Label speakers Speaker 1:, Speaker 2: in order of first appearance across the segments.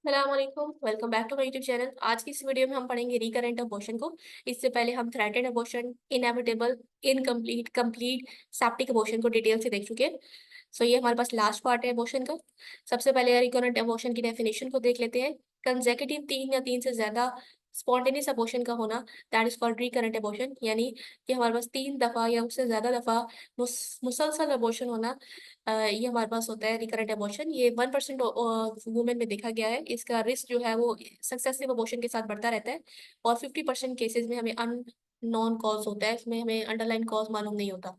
Speaker 1: अस्सलामुअलैकुम, welcome back to my YouTube channel. आज की इस वीडियो में हम पढ़ेंगे रिकरेंट अबॉर्शन को। इससे पहले हम threatened abortion, inevitable, incomplete, complete, septic abortion को डिटेल से देख चुके हैं। सो ये हमारे पास लास्ट पार्ट है अबॉर्शन का। सबसे पहले रिकरेंट अबॉर्शन की डेफिनेशन को देख लेते हैं। कंसेक्यूटिव 3 या 3 से ज़्यादा स्पॉन्टेनियस अबॉर्शन का होना, that is called recurrent abortion. यानी कि हमारे पास 3 दफ़ा या उससे ज़्यादा दफ़ा मुसलसल अबॉर्शन होना, ये हमारे पास होता है रिकरेंट अबॉर्शन। ये 1% वुमेन में देखा गया है। इसका रिस्क जो है वो सक्सेसिव अबॉर्शन के साथ बढ़ता रहता है और 50% केसेज़ में हमें अननोन कॉज़ होता है, इसमें हमें अंडरलाइन कॉज़ मालूम नहीं होता।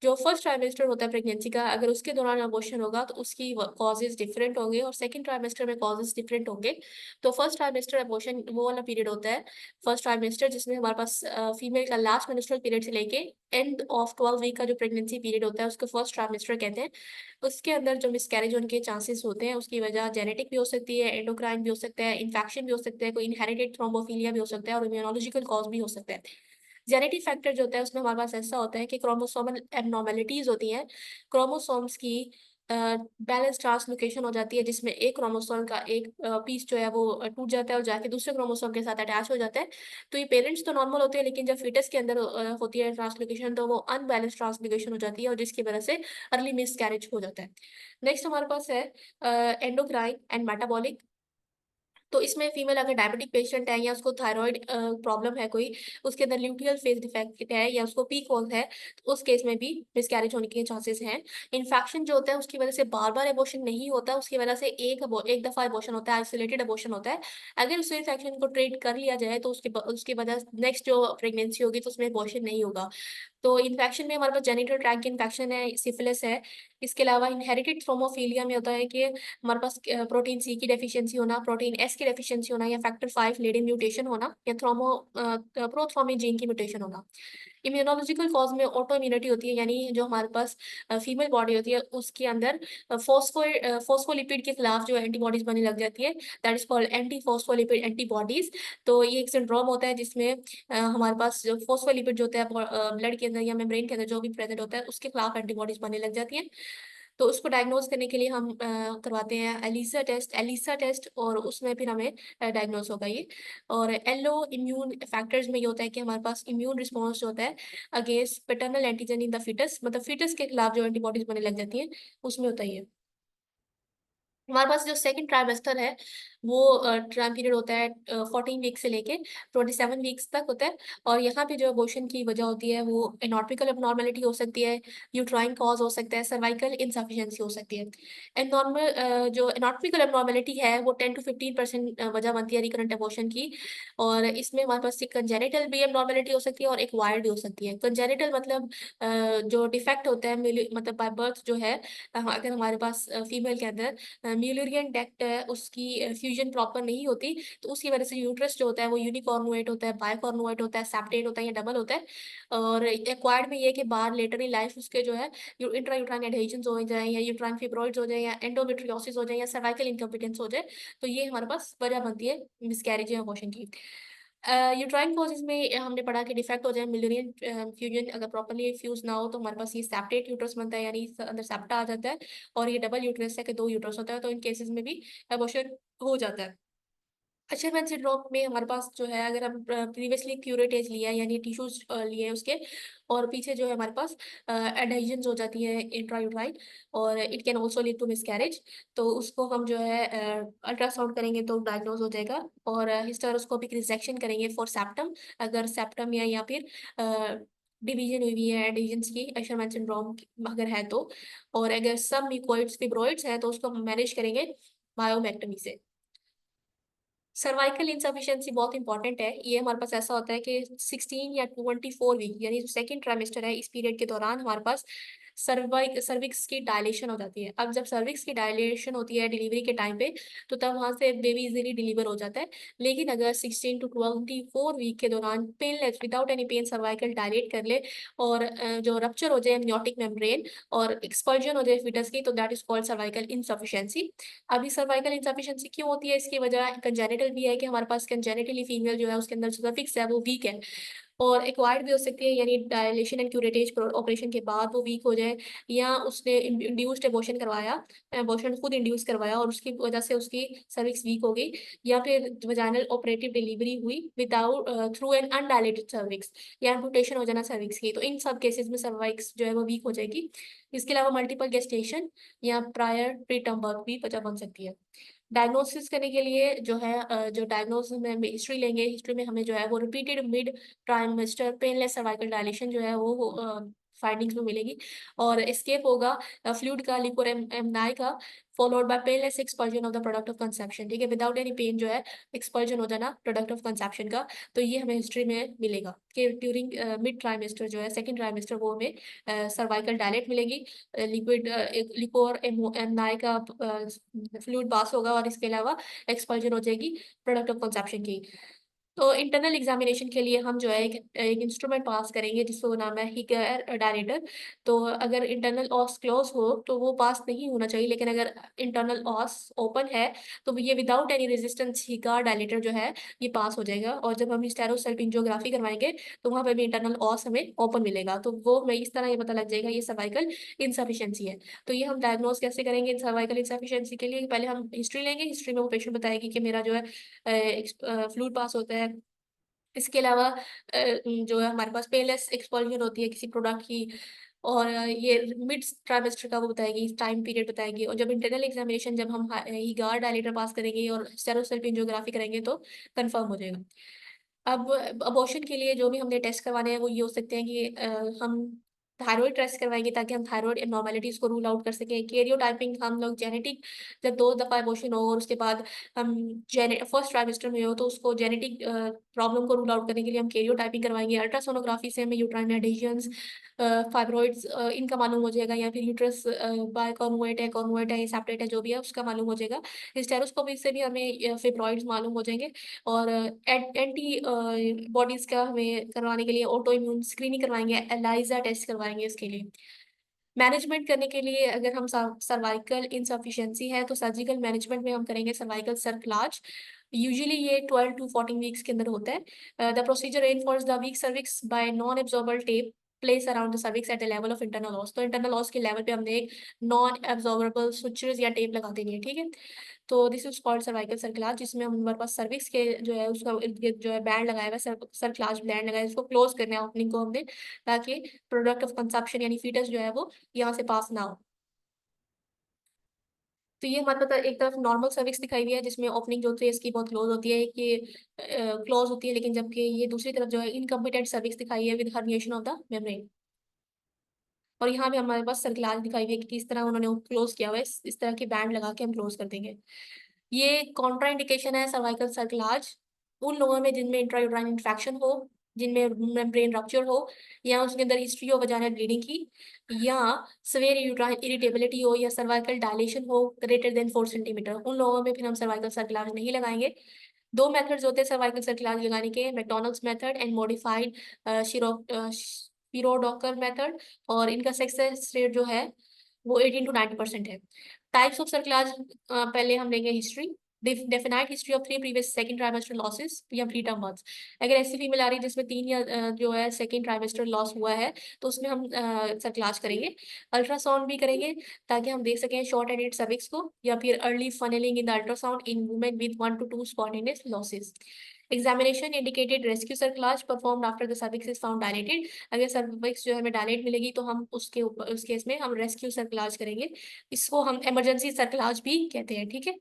Speaker 1: जो फर्स्ट ट्राइमेस्टर होता है प्रेगनेंसी का, अगर उसके दौरान अबॉर्शन होगा तो उसकी कॉजेज़ डिफरेंट होंगे और सेकंड ट्राइमेस्टर में कॉजेज़ डिफरेंट होंगे। तो फर्स्ट ट्राइमेस्टर अबॉर्शन वो वाला पीरियड होता है, फर्स्ट ट्राइमेस्टर, जिसमें हमारे पास फीमेल का लास्ट मेंस्ट्रुअल पीरियड से लेके एंड ऑफ 12 वीक का जो प्रेगनेंसी पीरियड होता है उसको फर्स्ट ट्राइमेस्टर कहते हैं। उसके अंदर जो मिसकैरेज होने के चांसेस होते हैं उसकी वजह जेनेटिक भी हो सकती है, एंडोक्राइन भी हो सकता है, इन्फेक्शन भी हो सकता है, कोई इनहेरिटेड थ्रोम्बोफिलिया भी हो सकता है और इम्यूनोलॉजिकल कॉज़ भी हो सकता है। जेनेटिक फैक्टर जो होता है उसमें हमारे पास ऐसा होता है कि क्रोमोसोमल एब्नॉर्मेलिटीज़ होती हैं। क्रोमोसोम्स की बैलेंस ट्रांसलोकेशन हो जाती है, जिसमें एक क्रोमोसोम का एक पीस जो है वो टूट जाता है और जाके दूसरे क्रोमोसोम के साथ अटैच हो जाता है। तो ये पेरेंट्स तो नॉर्मल होते हैं, लेकिन जब फीटस के अंदर होती है ट्रांसलोकेशन तो वो अनबैलेंस ट्रांसलोकेशन हो जाती है और जिसकी वजह से अर्ली मिसकैरेज हो जाता है। नेक्स्ट हमारे पास है एंडोक्राइन एंड मेटाबॉलिक। तो इसमें फीमेल अगर डायबिटिक पेशेंट है या उसको थायरॉइड प्रॉब्लम है कोई, उसके अंदर ल्यूटियल फेस डिफेक्ट है या उसको पीसीओएस है, तो उस केस में भी मिसकैरेज होने के चांसेस हैं। इन्फेक्शन जो होता है उसकी वजह से बार-बार अबॉर्शन नहीं होता, उसकी वजह से एक दफ़ा अबॉर्शन होता है, आइसोलेटेड अबॉर्शन होता है। अगर उस इन्फेक्शन को ट्रीट कर लिया जाए तो उसकी वजह नेक्स्ट जो प्रेगनेंसी होगी तो उसमें अबॉर्शन नहीं होगा। तो इन्फेक्शन में हमारे पास जेनिटल ट्रैक्ट इन्फेक्शन है, सिफिलिस है। इसके अलावा इनहेरिटेड थ्रोम्बोफिलिया में होता है कि हमारे पास प्रोटीन सी की डेफिशिएंसी होना, प्रोटीन एस की डेफिशिएंसी होना या फैक्टर 5 लीडिंग म्यूटेशन होना या प्रोथ्रोम्बिन जीन की म्यूटेशन होना। इम्यूनोलॉजिकल कॉज़ में ऑटो इम्यूनिटी होती है, यानी जो हमारे पास फीमेल बॉडी होती है उसके अंदर फॉस्फोलिपिड के खिलाफ जो एंटीबॉडीज़ बनने लग जाती है, that is called anti phospholipid antibodies. तो ये एक सिंड्रोम होता है जिसमें हमारे पास जो फॉस्फोलिपिड जो होता है ब्लड के अंदर या मेम्ब्रेन के अंदर जो भी प्रेज़ेंट होता है उसके खिलाफ एंटीबॉडीज़ बनने लग जाती हैं। तो उसको डायग्नोज़ करने के लिए हम करवाते हैं एलिसा टेस्ट और उसमें फिर हमें डायग्नोज़ होगा ये। और एलो इम्यून फैक्टर्स में ये होता है कि हमारे पास इम्यून रिस्पॉन्स जो होता है against paternal antigen in the foetus, मतलब फीटस के खिलाफ जो एंटीबॉडीज़ बनने लग जाती हैं, उसमें होता है ये। हमारे पास जो सेकंड ट्राइमेस्टर है वो टाइम पीरियड होता है 14 वीक से लेके 27 वीक्स तक होता है और यहाँ पे जो अबॉर्शन की वजह होती है वो एनॉर्मिकल एब्नॉर्मेलिटी हो सकती है, यूट्राइन कॉज़ हो सकता है, सर्वाइकल इनसफिशिएंसी हो सकती है। जो एनॉर्मिकल एब्नॉर्मेलिटी है वो 10 टू 15% वजह बनती है रिकरेंट अबॉर्शन की और इसमें हमारे पास एक कंजेनिटल भी एब्नॉर्मेलिटी हो सकती है और एक्वायर्ड भी हो सकती है। कंजेनिटल मतलब जो डिफेक्ट होता है मतलब बाय बर्थ जो है, अगर हमारे पास फीमेल के अंदर म्यूलरियन डक्ट है, उसकी फ्यूजन प्रॉपर नहीं होती, तो उसकी वजह से यूट्रस जो होता है वो यूनिकॉर्नुएट होता है, बाइकॉर्नुएट होता है, सेप्टेट होता है या डबल होता है। और एक्वायर्ड में ये है कि बाहर लेटर इन लाइफ उसके जो है इंट्रायूट्राइन एडहेजन्स हो जाएँ या यूट्राइन फिब्रॉइड्स हो जाएँ या एंडोमेट्रियोसिस हो जाए या सर्वाइकल इनकम्पिटेंस हो जाए, तो ये हमारे पास वजह बनती है मिसकैरेज या अबॉर्शन की। यूट्राइन कॉजेज़ में हमने पढ़ा कि डिफेक्ट हो जाए मिलरियन फ्यूजन अगर प्रॉपर्ली फ्यूज़ ना हो तो हमारे पास ये सेप्टेट यूट्रस बनता है, यानी अंदर सेप्टा आ जाता है और ये डबल यूट्रस है कि 2 यूट्रस होता है, तो इन केसेज़ में भी अबॉर्शन हो जाता है। अशरमैन सिंड्रोम में हमारे पास जो है, अगर हम प्रीवियसली क्यूरेट लिया है यानी टिश्यूज़ लिए हैं उसके और पीछे जो है हमारे पास एडहेजन्स हो जाती है इंट्रायूट्राइन और it can also lead to miscarriage. तो उसको हम जो है अल्ट्रासाउंड करेंगे तो डायग्नोज़ हो जाएगा और हिस्टेरोस्कोपिक रिसेक्शन करेंगे फॉर सेप्टम, अगर सेप्टम या फिर डिवीज़न हुई हुई है एडहेजन्स की अशरमैन सिंड्रोम अगर है तो। और अगर सब म्यूकोइड्स फिब्रॉइड्स हैं तो उसको हम मैनेज करेंगे मायोमेक्टमी से। सर्वाइकल इनसफिशिएंसी बहुत इंपॉर्टेंट है। ये हमारे पास ऐसा होता है कि 16 या 24 वीक यानी जो सेकंड ट्राइमेस्टर है, इस पीरियड के दौरान हमारे पास सर्विक्स की डायलेशन हो जाती है। अब जब सर्विक्स की डायलेशन होती है डिलीवरी के टाइम पे, तो तब वहाँ से बेबी इज़िली डिलीवर हो जाता है। लेकिन अगर 16 टू 24 वीक के दौरान painless without any pain cervical dilate कर ले और जो रप्चर हो जाए एमनियोटिक मेम्ब्रेन और एक्सपल्जन हो जाए फीटस की, तो that is called cervical insufficiency. अभी सर्वाइकल इनसफिशिएंसी क्यों होती है? इसकी वजह कंजेनिटल भी है कि हमारे पास कंजेनिटली फीमेल जो है उसके अंदर जो सफिक्स है वो वीक है। और एक्वायर्ड भी हो सकती है, यानी डायलेशन एंड क्यूरेटेज ऑपरेशन के बाद वो वीक हो जाए, या उसने इंड्यूस्ड एबॉर्शन करवाया, एबॉर्शन खुद इंड्यूस करवाया और उसकी वजह से उसकी सर्विक्स वीक हो गई, या फिर वजाइनल ऑपरेटिव डिलीवरी हुई विदाउट थ्रू एन अनडायलेटेड सर्विक्स, या एम्पुटेशन हो जाना सर्विक्स की, तो इन सब केसेस में सर्विक्स जो है वो वीक हो जाएगी। इसके अलावा मल्टीपल गेस्टेशन या प्रायर प्रीटर्म बर्थ भी वजह बन सकती है। डायग्नोसिस करने के लिए जो है जो डायग्नोसिस में हम हिस्ट्री लेंगे, हिस्ट्री में हमें जो है वो repeated mid trimester painless cervical dilation जो है वो फाइंडिंग्स में मिलेगी, और एस्केप होगा फ्लूइड का, लिक्वर एमनाई का, followed by painless expulsion of the product of conception, ठीक है, विदाउट एनी पेन जो है एक्सपल्जन हो जाना प्रोडक्ट ऑफ कंसेप्शन का। तो ये हमें हिस्ट्री में मिलेगा कि ड्यूरिंग मिड ट्राइमेस्टर जो है सेकंड ट्राइमेस्टर वो हमें सर्वाइकल डायलेट मिलेगी, लिक्विड लिक्वर एमनाई का फ्लूइड पास होगा, और इसके अलावा एक्सपल्जन हो जाएगी प्रोडक्ट ऑफ कंसेप्शन की। तो इंटरनल एग्जामिनेशन के लिए हम जो है एक इंस्ट्रूमेंट पास करेंगे जिसको नाम है हीगर डायलेटर। तो अगर इंटरनल ऑस क्लोज हो तो वो पास नहीं होना चाहिए, लेकिन अगर इंटरनल ऑस ओपन है तो ये विदाउट एनी रेजिस्टेंस हीगर डायलेटर जो है ये पास हो जाएगा, और जब हम स्टेरोसेल्पिंजियोग्राफी करवाएंगे तो वहाँ पर भी इंटरनल ऑस हमें ओपन मिलेगा, तो वो हमें इस तरह ये पता लग जाएगा ये सर्वाइकल इनसफिशियंसी है। तो ये हम डायग्नोज कैसे करेंगे सर्वाइकल इनसफिशियंसी के लिए, पहले हम हिस्ट्री लेंगे, हिस्ट्री में वो पेशेंट बताएगी कि मेरा जो है फ्लूइड पास होता है। इसके अलावा जो है हमारे पास पेनलेस एक्सपल्जन होती है किसी प्रोडक्ट की, और ये मिड ट्राइमेस्टर का वो बताएगी, टाइम पीरियड बताएगी, और जब इंटरनल एग्जामिनेशन जब हम हीगार डायलेटर पास करेंगे और स्टेरोसेल्पिंजियोग्राफी करेंगे तो कंफर्म हो जाएगा। अब अबॉर्शन के लिए जो भी हमने टेस्ट करवाने हैं वो ये हो सकते हैं कि हम थायराइड टेस्ट करवाएंगे ताकि हम थायराइड एबनॉर्मेलिटीज को रूल आउट कर सकें। कैरियोटाइपिंग हम लोग जेनेटिक, जब 2 दफा अबॉर्शन हो और उसके बाद हम फर्स्ट ट्राइमेस्टर में हो तो उसको जेनेटिक प्रॉब्लम को रूल आउट करने के लिए हम कैरियोटाइपिंग करवाएंगे। अल्ट्रासोनोग्राफी से हमें यूट्राइन एडिशंस, फाइब्रॉइड्स इनका मालूम हो जाएगा, या फिर यूट्रस बायकॉन्वेट है, सेप्टेट है, जो भी है उसका मालूम हो जाएगा। हिस्टेरोस्कोपी से भी हमें फिब्रॉइड्स मालूम हो जाएंगे, और एंटी बॉडीज का हमें करवाने के लिए ऑटो इम्यून स्क्रीनिंग करवाएंगे, एलाइजा टेस्ट करवाएंगे इसके लिए। मैनेजमेंट करने के लिए अगर हम सर्वाइकल इनसफिशिएंसी है तो सर्जिकल मैनेजमेंट में हम करेंगे सर्वाइकल सर्कलाज। यूजुअली ये 12 to 14 वीक्स के अंदर होता है। The procedure reinforce the weak cervix by non absorbable tape place around the cervix at the level of internal os. तो इंटरनल लॉस के लेवल पे हमने एक नॉन एब्जॉर्बल सुचर्स या टेप लगा देनी है, ठीक है। तो this is called cervical cerclage, जिसमें हम हमारे पास सर्विक्स के जो है उसका इर्द गिर्द जो है बैंड लगाया हुआ है, सर्कलाज बैंड लगाया है, उसको क्लोज करना है ओपनिंग को हमने, ताकि प्रोडक्ट ऑफ कंसप्शन यानी फीटस जो है वो यहाँ से पास ना हो। तो ये हमारे पास एक तरफ नॉर्मल सर्विक्स दिखाई हुई है जिसमें ओपनिंग जो होती है इसकी बहुत क्लोज होती है, कि क्लोज होती है, लेकिन जबकि ये दूसरी तरफ जो है इनकम्पिटेंट सर्विक्स दिखाई है with herniation of the membrane. और यहाँ भी हमारे पास सर्कलाज दिखाई हुई है कि किस तरह उन्होंने क्लोज किया हुआ है, इस तरह की बैंड लगा के हम क्लोज कर देंगे। ये कॉन्ट्रा इंडिकेशन है सर्वाइकल सर्कलाज उन लोगों में जिनमें इंट्रायूट्राइन इन्फेक्शन हो, जिनमें मेम्ब्रेन रप्चर हो, या उसके अंदर हिस्ट्री हो वजाइनल ब्लीडिंग की, या सवेयर यूट्राइन इरिटेबिलिटी हो, या सर्वाइकल डायलेशन हो ग्रेटर देन 4 सेंटीमीटर। उन लोगों में फिर हम सर्वाइकल सर्कलाज नहीं लगाएंगे। 2 मेथड्स होते हैं सर्वाइकल सर्कलाज लगाने के, McDonald's method and modified Shirodkar method, और इनका सक्सेस रेट जो है वो 18 to 90% है। टाइप्स ऑफ सर्कलाज, पहले हम लेंगे history, definite history of 3 previous second trimester losses या प्री टर्म बर्थ्स। अगर ऐसी फीमेल आ रही है जिसमें 3 या जो है सेकंड ट्राइमेस्टर लॉस हुआ है तो उसमें हम सर्कलाज करेंगे। अल्ट्रासाउंड भी करेंगे ताकि हम देख सकें शॉर्ट एंडेड सर्विक्स को, या फिर early funneling in the ultrasound in women with 1 to 2 spontaneous losses. Examination indicated rescue cerclage performed after the cervix is found dilated. अगर सर्विक्स जो है हमें डायलेट मिलेगी तो हम उसके ऊपर उस केस में हम रेस्क्यू सर्कलाज करेंगे। इसको हम इमरजेंसी सर्कलाज भी कहते हैं, ठीक है।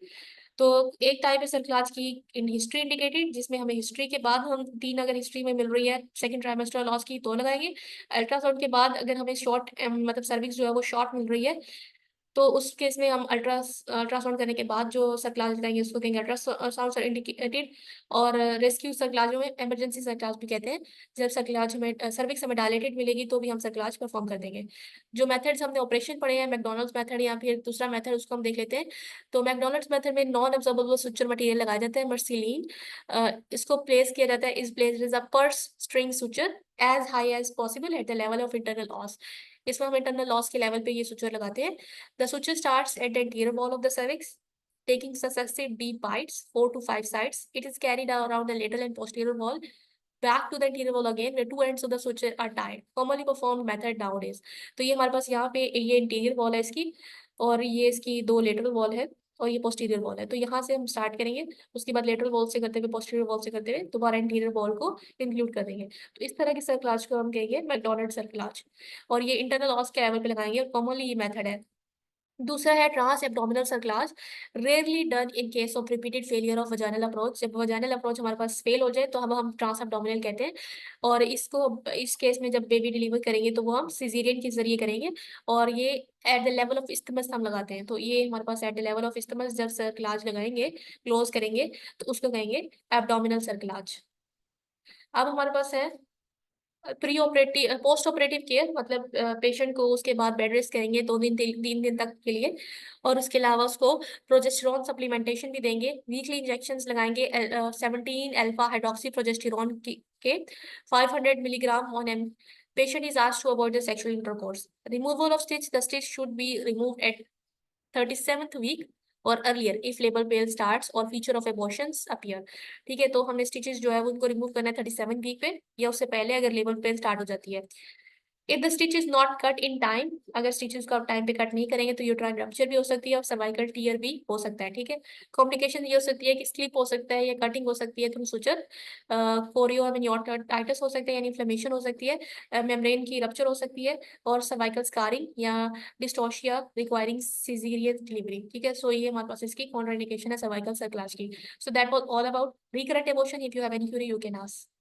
Speaker 1: तो एक टाइप है सर्कलाज की इन हिस्ट्री इंडिकेटेड, जिसमें हमें हिस्ट्री के बाद हम 3 अगर हिस्ट्री में मिल रही है सेकंड ट्राइमेस्टर लॉस की तो लगाएंगे। अल्ट्रासाउंड के बाद अगर हमें शॉर्ट मतलब सर्विक्स जो है वो शॉर्ट मिल रही है तो उस केस में हम अल्ट्रासाउंड करने के बाद जो सर्कलाज लगाएंगे उसको कहेंगे अल्ट्रासाउंड इंडिकेटेड। और रेस्क्यू सर्कलाजों में इमरजेंसी सर्कलाज भी कहते हैं। जब सर्कलाज हमें सर्विक्स हमें डायलेटेड मिलेगी तो भी हम सर्कलाज परफॉर्म कर देंगे। जो मेथड्स हमने ऑपरेशन पढ़े हैं मैकडोनल्ड्स मेथड या फिर दूसरा मेथड उसको हम देख लेते हैं। तो मैकडोनल्ड्स मेथड में नॉन एब्जॉर्बेबल सुचर मटेरियल लगाया जाता है मर्सिलीन। इसको प्लेस किया जाता है, इस place is a purse string suture as high as possible at the level of internal os. इसमें हम इंटरनल लॉस के लेवल पे ये सुचर लगाते हैं। The suture starts at the anterior wall of the cervix, taking successive deep bites, 4 to 5 sites. It is carried around the lateral and posterior wall. back to the anterior wall again where two ends of the suture are tied, commonly performed method nowadays। तो ये हमारे पास यहाँ पे ये interior wall है इसकी, और ये इसकी दो लेटरल वॉल है, और ये पोस्टीरियर वॉल है। तो यहाँ से हम स्टार्ट करेंगे, उसके बाद लेटरल वॉल से करते हुए पोस्टीरियर वॉल से करते हुए दोबारा इंटीरियर वॉल को इंक्लूड कर देंगे। तो इस तरह की सर्कलाज को हम कहेंगे मैकडोनल्ड सर्कलाज, और ये इंटरनल ऑस के लेवल पे लगाएंगे, और कॉमनली ये मेथड है। दूसरा है trans abdominal cerclage, rarely done in case of repeated failure of vaginal approach. जब वजाइनल अप्रोच हमारे पास फेल हो जाए तो हम ट्रांस एब्डोमिनल कहते हैं, और इसको इस केस में जब बेबी डिलीवर करेंगे तो वो हम सिजेरियन के जरिए करेंगे, और ये at the level of isthmus हम लगाते हैं। तो ये हमारे पास at the level of isthmus जब सर्कलाज लगाएंगे, क्लोज करेंगे, तो उसको कहेंगे एब्डोमिनल सर्कलाज। अब हमारे पास है pre operative post operative care, मतलब पेशेंट को उसके बाद बेड रेस्ट करेंगे 2 दिन 3 दिन तक के लिए, और उसके अलावा उसको प्रोजेस्टेरॉन सप्लीमेंटेशन भी देंगे, वीकली इंजेक्शंस लगाएंगे 17 अल्फा हाइड्रोक्सी प्रोजेस्टेरॉन के 500 milligram on M. Patient is asked to avoid the sexual intercourse. Removal of stitch, the stitch should be removed at 37th week और earlier if labour pain starts और feature of abortions appear. ठीक है, तो हमने stitches जो है वो उनको रिमूव करना है 37 वीक पे या उससे पहले अगर लेबर पेन स्टार्ट हो जाती है। If the stitch is not cut in time, अगर स्टिचेस को आप टाइम पे कट नहीं करेंगे तो यूट्राइन रप्चर भी हो सकती है और सर्वाइकल टीयर भी हो सकता है। ठीक है, कॉम्प्लिकेशन ये हो सकती है कि स्लिप हो सकता है या कटिंग हो सकती है थ्रू सुचर, कोरियोमेनियोटाइटिस हो सकता है यानी इन्फ्लेमेशन हो सकती है, मेम्ब्रेन की रप्चर हो सकती है, और सर्वाइकल स्कारिंग या डिस्टोशिया रिक्वायरिंग सिजेरियन डिलीवरी। ठीक है, सो ये हमारे पास इसकी कॉन्ट्राइंडिकेशन है सर्वाइकल सर्कलाज की। So that was all about recurrent abortion. If you have any query you can ask.